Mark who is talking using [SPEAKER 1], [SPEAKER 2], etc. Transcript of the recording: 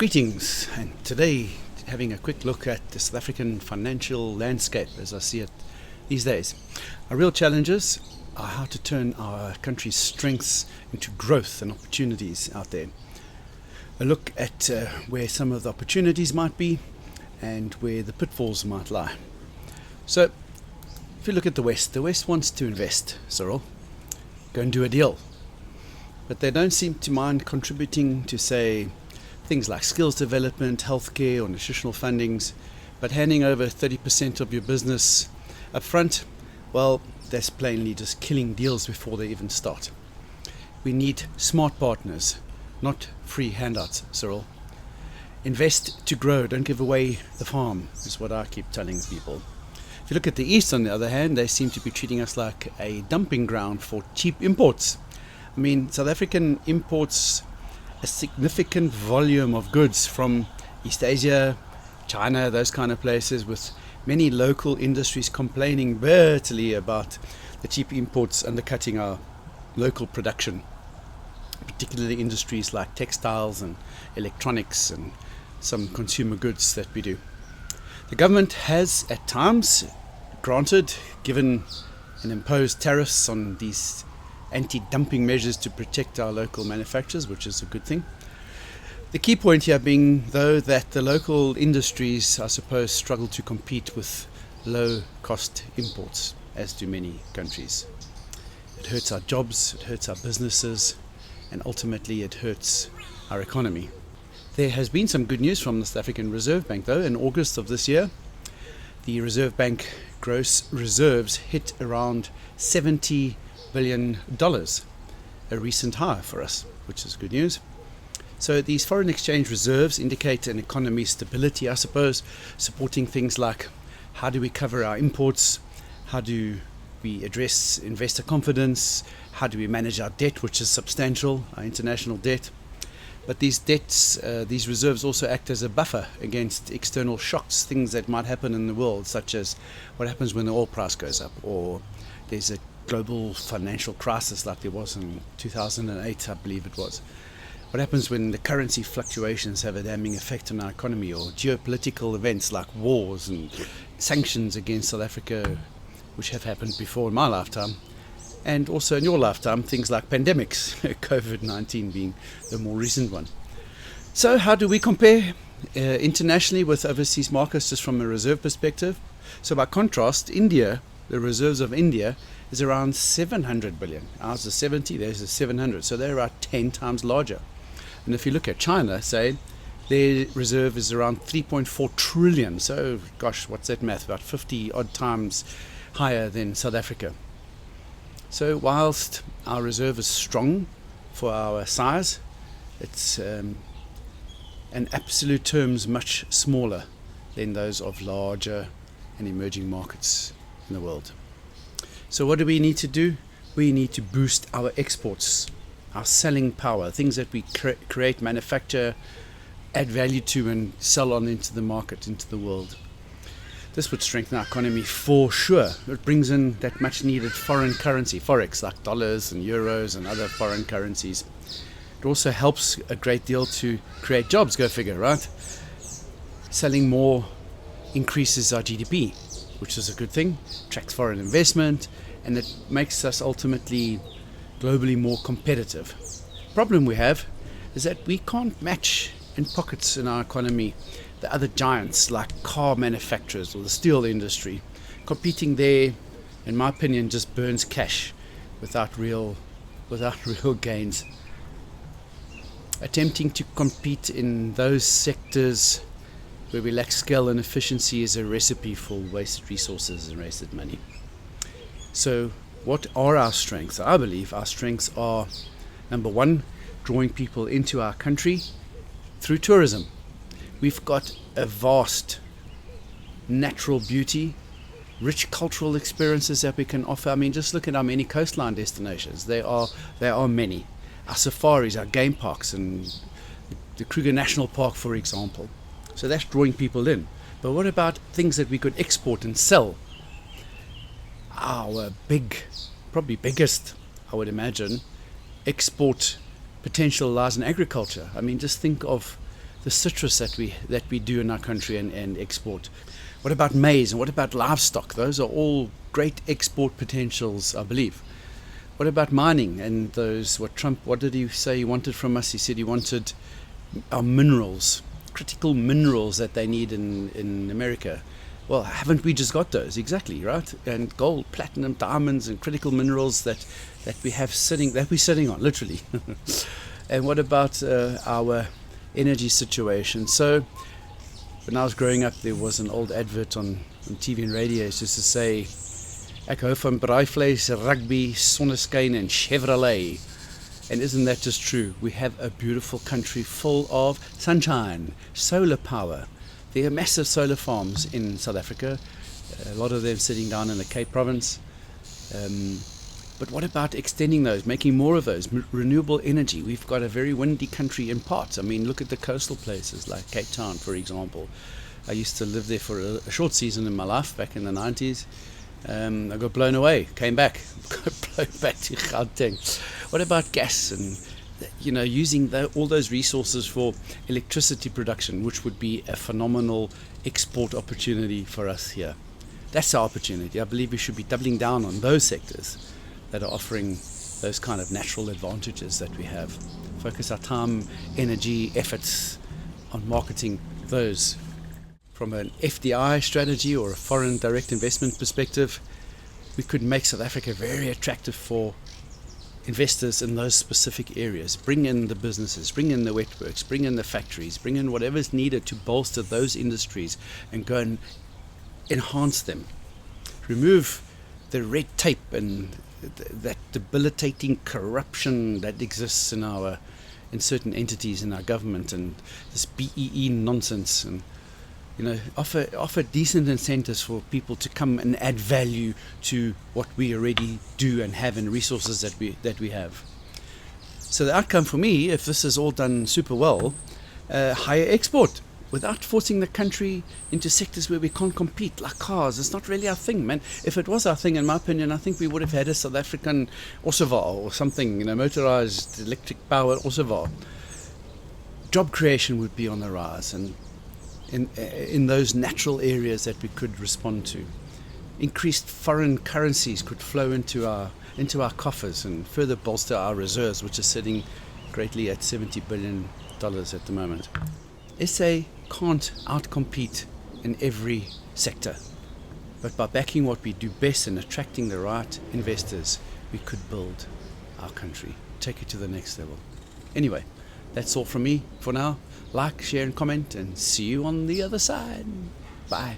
[SPEAKER 1] Greetings, and today having a quick look at the South African financial landscape as I see it these days. Our real challenges are how to turn our country's strengths into growth and opportunities out there. A look at where some of the opportunities might be and where the pitfalls might lie. So, if you look at the West wants to invest, Cyril, go and do a deal. But they don't seem to mind contributing to, say, things like skills development, healthcare or nutritional fundings, but handing over 30% of your business up front, well, that's plainly just killing deals before they even start. We need smart partners, not free handouts, Cyril. Invest to grow, don't give away the farm, is what I keep telling people. If you look at the East, on the other hand, they seem to be treating us like a dumping ground for cheap imports. I mean, South African imports a significant volume of goods from East Asia, China, those kind of places, with many local industries complaining bitterly about the cheap imports undercutting our local production, particularly industries like textiles and electronics and some consumer goods that we do. The government has at times given and imposed tariffs on these anti-dumping measures to protect our local manufacturers, which is a good thing. The key point here being, though, that the local industries, I suppose, struggle to compete with low-cost imports, as do many countries. It hurts our jobs, it hurts our businesses, and ultimately it hurts our economy. There has been some good news from the South African Reserve Bank, though. In August of this year, the Reserve Bank gross reserves hit around $70 billion, a recent high for us, which is good news. So these foreign exchange reserves indicate an economy stability, I suppose, supporting things like how do we cover our imports, how do we address investor confidence, how do we manage our debt, which is substantial, our international debt. But these debts, these reserves also act as a buffer against external shocks, things that might happen in the world, such as what happens when the oil price goes up, or there's a global financial crisis like there was in 2008, I believe it was. What happens when the currency fluctuations have a damning effect on our economy, or geopolitical events like wars and sanctions against South Africa, which have happened before in my lifetime, and also in your lifetime, things like pandemics, COVID-19 being the more recent one. So how do we compare internationally with overseas markets just from a reserve perspective? So by contrast, India, the reserves of India, is around 700 billion. Ours is 70, theirs is 700. So they're about 10 times larger. And if you look at China, say, their reserve is around 3.4 trillion. So, gosh, what's that math? About 50 odd times higher than South Africa. So whilst our reserve is strong for our size, it's in absolute terms much smaller than those of larger and emerging markets in the world. So what do we need to do? We need to boost our exports, our selling power, things that we create, manufacture, add value to and sell on into the market, into the world. This would strengthen our economy for sure. It brings in that much needed foreign currency, forex, like dollars and euros and other foreign currencies. It also helps a great deal to create jobs, go figure, right? Selling more increases our GDP, which is a good thing, attracts foreign investment, and it makes us ultimately globally more competitive. The problem we have is that we can't match in pockets in our economy the other giants like car manufacturers or the steel industry. Competing there, in my opinion, just burns cash without real gains. Attempting to compete in those sectors where we lack skill and efficiency is a recipe for wasted resources and wasted money. So what are our strengths? I believe our strengths are, number one, drawing people into our country through tourism. We've got a vast natural beauty, rich cultural experiences that we can offer. I mean, just look at our many coastline destinations. There are many. Our safaris, our game parks, and the Kruger National Park, for example. So that's drawing people in. But what about things that we could export and sell? Our probably biggest, I would imagine, export potential lies in agriculture. I mean, just think of the citrus that we do in our country and export? What about maize and what about livestock? Those are all great export potentials, I believe. What about mining and those, what did he say he wanted from us? He said he wanted our minerals, critical minerals that they need in America. Well, haven't we just got those? Exactly, right? And gold, platinum, diamonds, and critical minerals that we're sitting on, literally. And what about our energy situation? So, when I was growing up, there was an old advert on TV and radio. It's just to say, "Ek hou van braaivleis, rugby, sonneskyn and Chevrolet." And isn't that just true? We have a beautiful country full of sunshine, solar power. There are massive solar farms in South Africa, a lot of them sitting down in the Cape Province. But what about extending those, making more of those, renewable energy? We've got a very windy country in parts. I mean, look at the coastal places like Cape Town, for example. I used to live there for a short season in my life back in the 90s. I got blown away, came back, got blown back to Gauteng. What about gas and, using all those resources for electricity production, which would be a phenomenal export opportunity for us here? That's our opportunity. I believe we should be doubling down on those sectors that are offering those kind of natural advantages that we have. Focus our time, energy, efforts on marketing those. From an FDI strategy or a foreign direct investment perspective, we could make South Africa very attractive for investors in those specific areas. Bring in the businesses, bring in the wet works, bring in the factories, bring in whatever's needed to bolster those industries and go and enhance them. Remove the red tape and that debilitating corruption that exists in certain entities in our government, and this BEE nonsense, and offer decent incentives for people to come and add value to what we already do and have, and resources that we have. So the outcome for me, if this is all done super well, higher export, without forcing the country into sectors where we can't compete, like cars. It's not really our thing, man. If it was our thing, in my opinion, I think we would have had a South African Osava or something, motorized electric power Osava. Job creation would be on the rise, and in those natural areas that we could respond to. Increased foreign currencies could flow into our coffers and further bolster our reserves, which are sitting greatly at $70 billion at the moment. SA can't outcompete in every sector, but by backing what we do best and attracting the right investors, we could build our country, take it to the next level. Anyway, that's all from me for now. Like, share and comment, and see you on the other side. Bye.